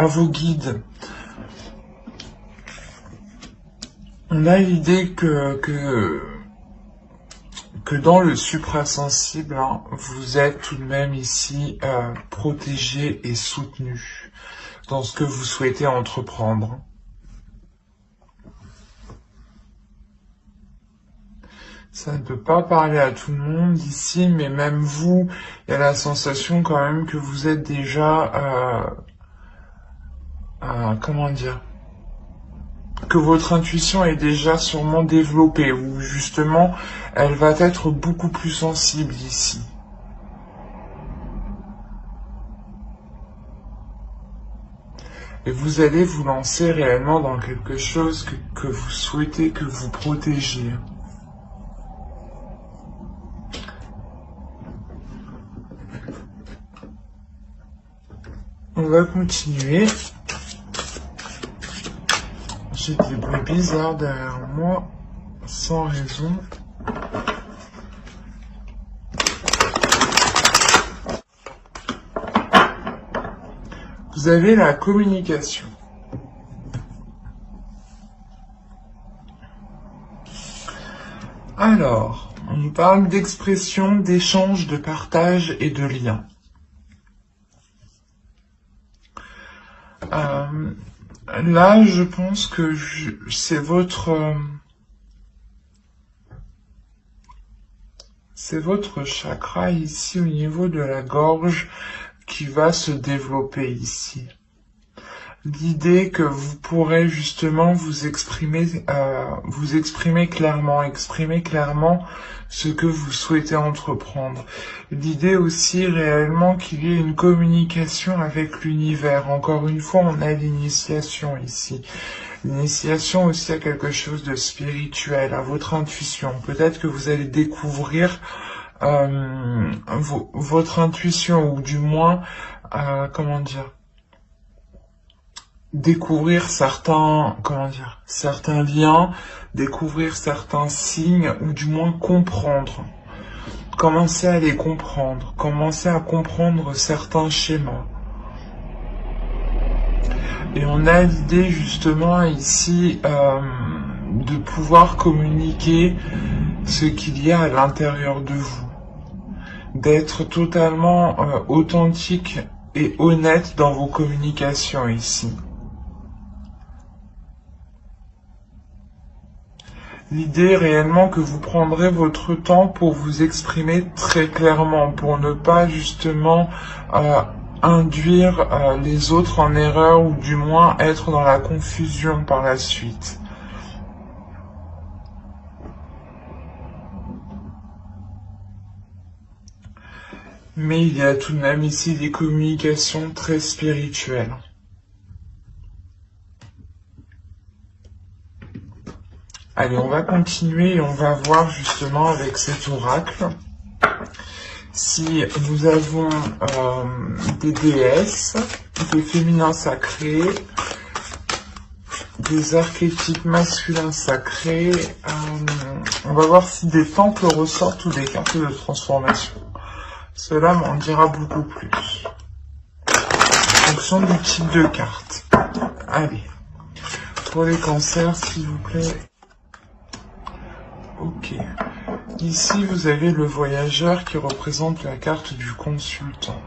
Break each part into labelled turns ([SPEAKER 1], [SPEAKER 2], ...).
[SPEAKER 1] à vos guides. On a l'idée que dans le suprasensible, hein, vous êtes tout de même ici protégé et soutenu dans ce que vous souhaitez entreprendre. Ça ne peut pas parler à tout le monde ici, mais même vous, il y a la sensation quand même que vous êtes déjà, comment dire, que votre intuition est déjà sûrement développée, ou justement, elle va être beaucoup plus sensible ici. Et vous allez vous lancer réellement dans quelque chose que vous souhaitez, que vous protégez. On va continuer. J'ai des bruits bizarres derrière moi, sans raison. Vous avez la communication. Alors, on nous parle d'expression, d'échange, de partage et de lien. Là, je pense que c'est votre chakra ici au niveau de la gorge qui va se développer ici. L'idée que vous pourrez justement vous exprimer clairement, exprimer clairement ce que vous souhaitez entreprendre. L'idée aussi réellement qu'il y ait une communication avec l'univers. Encore une fois, on a l'initiation ici. L'initiation aussi à quelque chose de spirituel, à votre intuition. Peut-être que vous allez découvrir votre intuition, ou du moins, comment dire, découvrir certains liens, découvrir certains signes, ou du moins comprendre. Commencer à les comprendre, commencer à comprendre certains schémas. Et on a l'idée justement ici de pouvoir communiquer ce qu'il y a à l'intérieur de vous. D'être totalement authentique et honnête dans vos communications ici. L'idée réellement que vous prendrez votre temps pour vous exprimer très clairement, pour ne pas justement induire les autres en erreur, ou du moins être dans la confusion par la suite. Mais il y a tout de même ici des communications très spirituelles. Allez, on va continuer et on va voir justement avec cet oracle si nous avons des déesses, des féminins sacrés, des archétypes masculins sacrés. On va voir si des temples ressortent ou des cartes de transformation. Cela m'en dira beaucoup plus. En fonction du type de carte. Allez. Pour les cancers, s'il vous plaît. Ok. Ici, vous avez le voyageur qui représente la carte du consultant.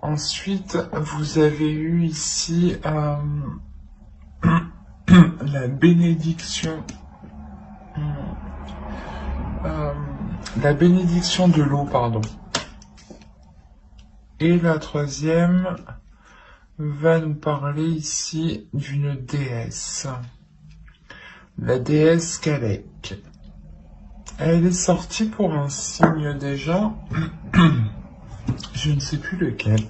[SPEAKER 1] Ensuite, vous avez eu ici la bénédiction. La bénédiction de l'eau, pardon. Et la troisième va nous parler ici d'une déesse. La déesse Kalek. Elle est sortie pour un signe déjà. Je ne sais plus lequel.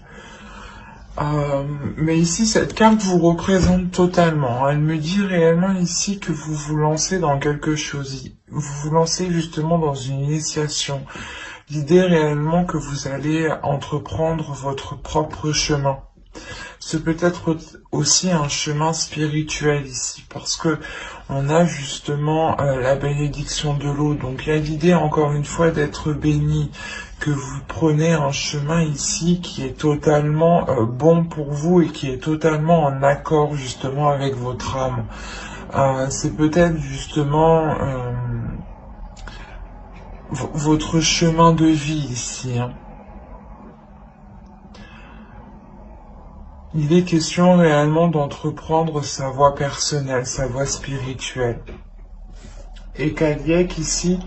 [SPEAKER 1] Mais ici, cette carte vous représente totalement. Elle me dit réellement ici que vous vous lancez dans quelque chose. Vous vous lancez justement dans une initiation. L'idée réellement que vous allez entreprendre votre propre chemin. Ce peut être aussi un chemin spirituel ici, parce que on a justement la bénédiction de l'eau. Donc il y a l'idée encore une fois d'être béni, que vous prenez un chemin ici qui est totalement bon pour vous et qui est totalement en accord justement avec votre âme. C'est peut-être justement votre chemin de vie ici, hein. Il est question réellement d'entreprendre sa voie personnelle, sa voie spirituelle. Et Kaliek ici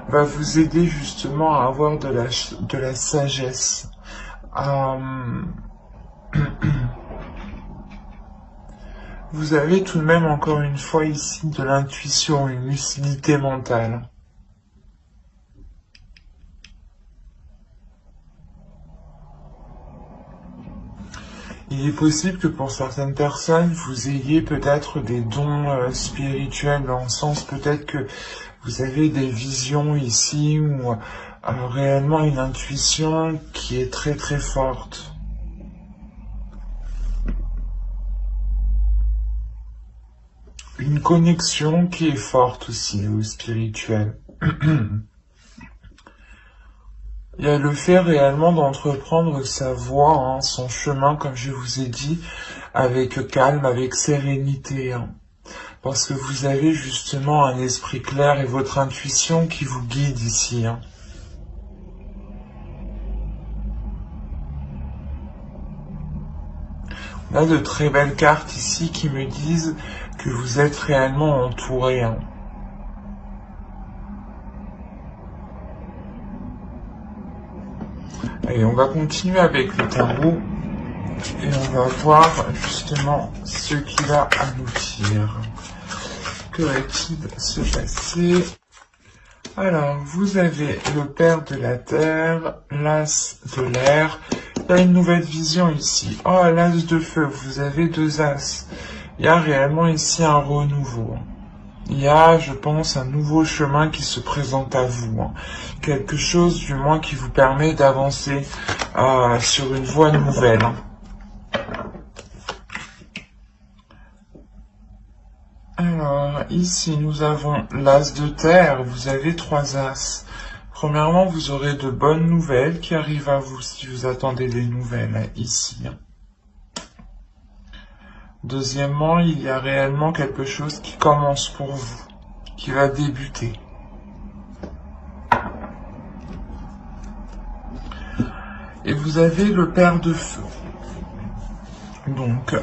[SPEAKER 1] va vous aider justement à avoir de la sagesse. Vous avez tout de même encore une fois ici de l'intuition, une lucidité mentale. Il est possible que pour certaines personnes, vous ayez peut-être des dons spirituels, dans le sens peut-être que vous avez des visions ici ou réellement une intuition qui est très très forte. Une connexion qui est forte aussi au spirituel. Il y a le fait réellement d'entreprendre sa voie, hein, son chemin, comme je vous ai dit, avec calme, avec sérénité. Hein, parce que vous avez justement un esprit clair et votre intuition qui vous guide ici. Hein. On a de très belles cartes ici qui me disent que vous êtes réellement entouré. Hein. Allez, on va continuer avec le tarot et on va voir justement ce qu'il a à nous dire. Que va-t-il se passer? Alors, vous avez le père de la terre, l'as de l'air. Il y a une nouvelle vision ici. Oh, l'as de feu, vous avez deux as. Il y a réellement ici un renouveau. Il y a, je pense, un nouveau chemin qui se présente à vous. Hein. Quelque chose, du moins, qui vous permet d'avancer sur une voie nouvelle. Hein. Alors, ici, nous avons l'as de terre. Vous avez trois as. Premièrement, vous aurez de bonnes nouvelles qui arrivent à vous si vous attendez des nouvelles ici. Hein. Deuxièmement, il y a réellement quelque chose qui commence pour vous, qui va débuter. Et vous avez le père de feu. Donc,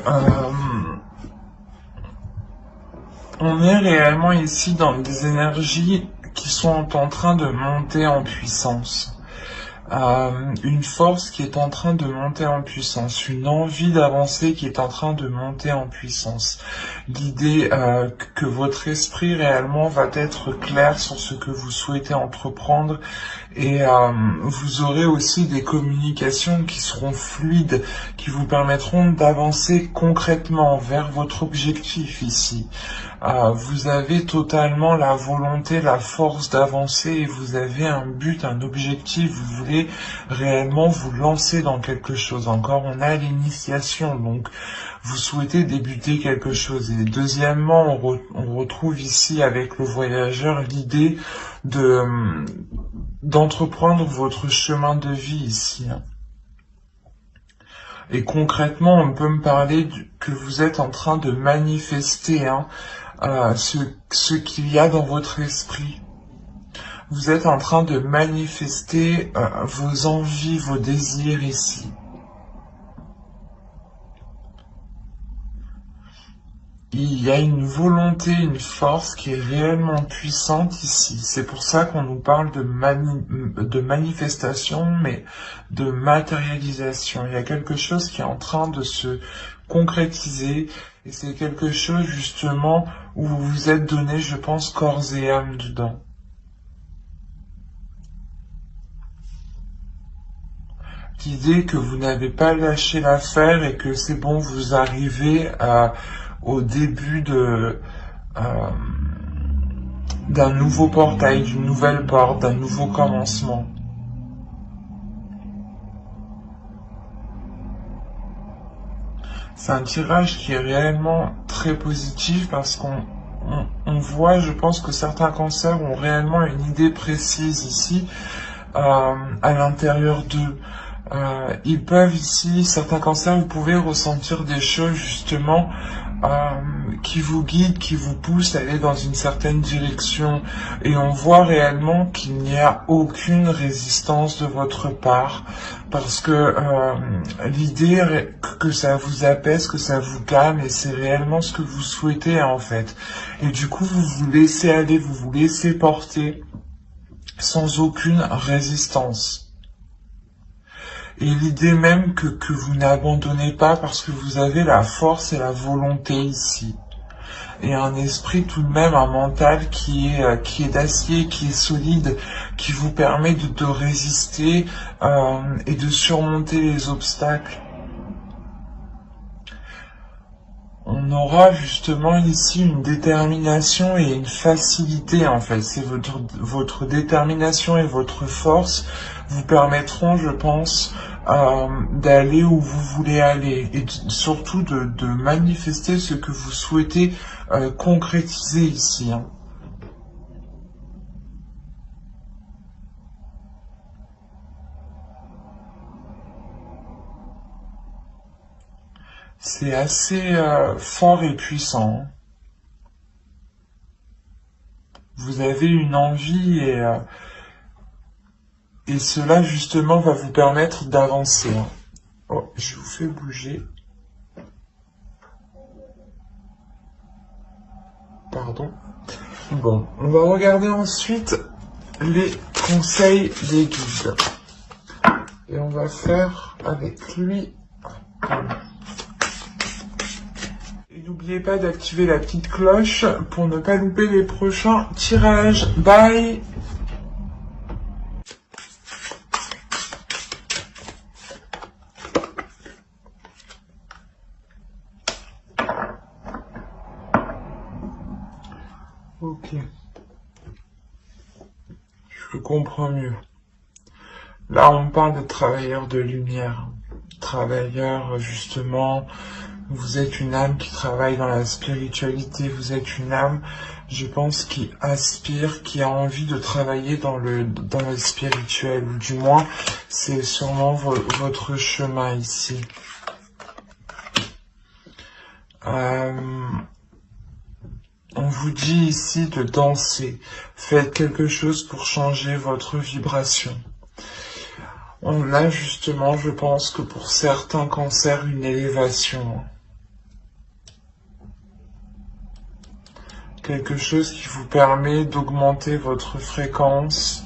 [SPEAKER 1] on est réellement ici dans des énergies qui sont en train de monter en puissance. Une force qui est en train de monter en puissance, une envie d'avancer qui est en train de monter en puissance. L'idée que votre esprit réellement va être clair sur ce que vous souhaitez entreprendre et vous aurez aussi des communications qui seront fluides, qui vous permettront d'avancer concrètement vers votre objectif ici. Vous avez totalement la volonté, la force d'avancer et vous avez un but, un objectif, vous voulez réellement vous lancer dans quelque chose. Encore, on a l'initiation, donc vous souhaitez débuter quelque chose. Et deuxièmement, on retrouve ici avec le voyageur l'idée d'entreprendre votre chemin de vie ici. Et concrètement, on peut me parler que vous êtes en train de manifester ce qu'il y a dans votre esprit. Vous êtes en train de manifester vos envies, vos désirs ici. Il y a une volonté, une force qui est réellement puissante ici. C'est pour ça qu'on nous parle de manifestation, mais de matérialisation. Il y a quelque chose qui est en train de se concrétiser et c'est quelque chose justement où vous vous êtes donné, je pense, corps et âme dedans. L'idée que vous n'avez pas lâché l'affaire et que c'est bon, vous arrivez au début d'un nouveau portail, d'une nouvelle porte, d'un nouveau commencement. C'est un tirage qui est réellement très positif parce qu'on voit, je pense que certains cancers ont réellement une idée précise ici à l'intérieur d'eux. Ils peuvent ici, certains cancers, vous pouvez ressentir des choses justement qui vous guident, qui vous poussent à aller dans une certaine direction. Et on voit réellement qu'il n'y a aucune résistance de votre part. Parce que l'idée est que ça vous apaise, que ça vous calme, et c'est réellement ce que vous souhaitez en fait. Et du coup, vous vous laissez aller, vous vous laissez porter sans aucune résistance. Et l'idée même que vous n'abandonnez pas parce que vous avez la force et la volonté ici. Et un esprit tout de même, un mental qui est d'acier, qui est solide, qui vous permet de résister et de surmonter les obstacles. On aura justement ici une détermination et une facilité en fait. C'est votre détermination et votre force vous permettront, je pense, d'aller où vous voulez aller et surtout de manifester ce que vous souhaitez concrétiser ici. Hein. C'est assez fort et puissant. Hein. Vous avez une envie et cela justement va vous permettre d'avancer. Hein. Oh, je vous fais bouger. Pardon. Bon, on va regarder ensuite les conseils des guides. Et on va faire avec lui. Et n'oubliez pas d'activer la petite cloche pour ne pas louper les prochains tirages. Bye! Ok. Je comprends mieux. Là, on parle de travailleurs de lumière. Travailleurs, justement, vous êtes une âme qui travaille dans la spiritualité. Vous êtes une âme, je pense, qui aspire, qui a envie de travailler dans le spirituel. Ou du moins, c'est sûrement votre chemin ici. On vous dit ici de danser. Faites quelque chose pour changer votre vibration. On a justement, je pense que pour certains cancers, une élévation. Quelque chose qui vous permet d'augmenter votre fréquence.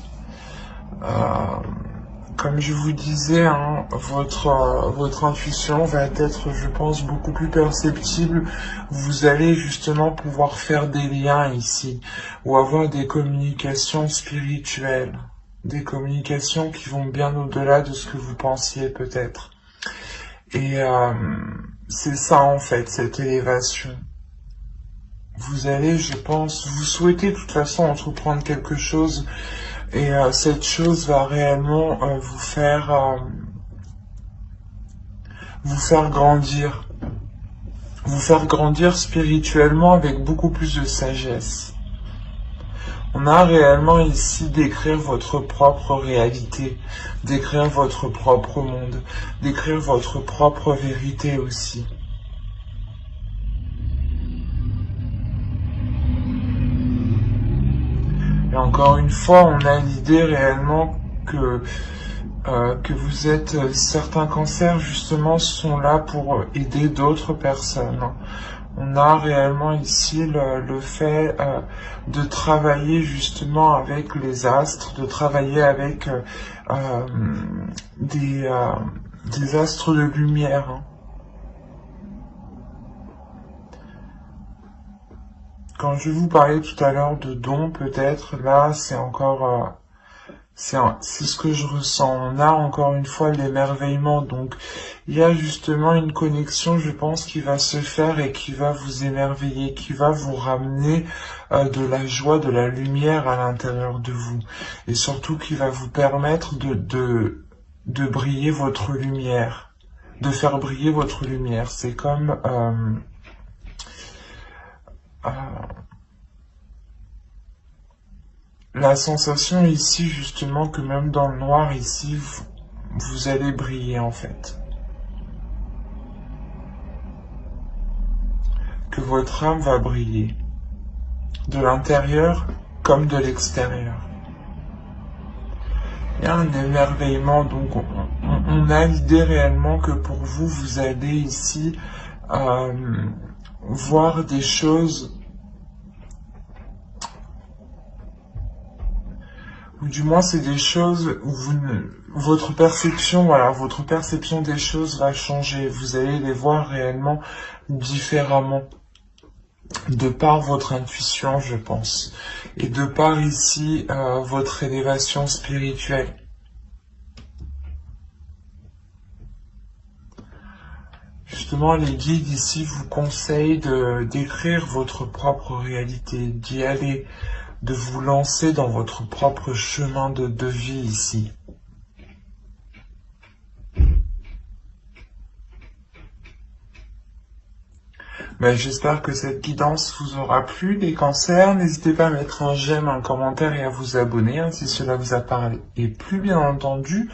[SPEAKER 1] Comme je vous disais, hein, votre intuition va être, je pense, beaucoup plus perceptible. Vous allez justement pouvoir faire des liens ici, ou avoir des communications spirituelles, des communications qui vont bien au-delà de ce que vous pensiez peut-être. Et c'est ça en fait, cette élévation. Vous allez, je pense, vous souhaitez de toute façon entreprendre quelque chose. Et cette chose va réellement vous faire grandir. Vous faire grandir spirituellement avec beaucoup plus de sagesse. On a réellement ici d'écrire votre propre réalité, d'écrire votre propre monde, d'écrire votre propre vérité aussi. Et encore une fois, on a l'idée réellement que vous êtes, certains cancers justement sont là pour aider d'autres personnes. On a réellement ici le fait de travailler justement avec les astres, de travailler avec des astres de lumière. Hein. Quand je vous parlais tout à l'heure de dons, peut-être, là, c'est encore, c'est ce que je ressens. On a encore une fois l'émerveillement. Donc, il y a justement une connexion, je pense, qui va se faire et qui va vous émerveiller, qui va vous ramener de la joie, de la lumière à l'intérieur de vous. Et surtout, qui va vous permettre de briller votre lumière, de faire briller votre lumière. C'est comme... la sensation ici, justement, que même dans le noir, ici, vous allez briller, en fait. Que votre âme va briller. De l'intérieur comme de l'extérieur. Il y a un émerveillement, donc on a l'idée réellement que pour vous, vous allez ici voir des choses, ou du moins c'est des choses où votre perception, voilà, votre perception des choses va changer. Vous allez les voir réellement différemment, de par votre intuition, je pense, et de par ici votre élévation spirituelle. Justement, les guides ici vous conseillent d'écrire votre propre réalité, d'y aller, de vous lancer dans votre propre chemin de vie ici. Ben, j'espère que cette guidance vous aura plu, les cancers. N'hésitez pas à mettre un j'aime, un commentaire et à vous abonner si cela vous a parlé. Et plus bien entendu,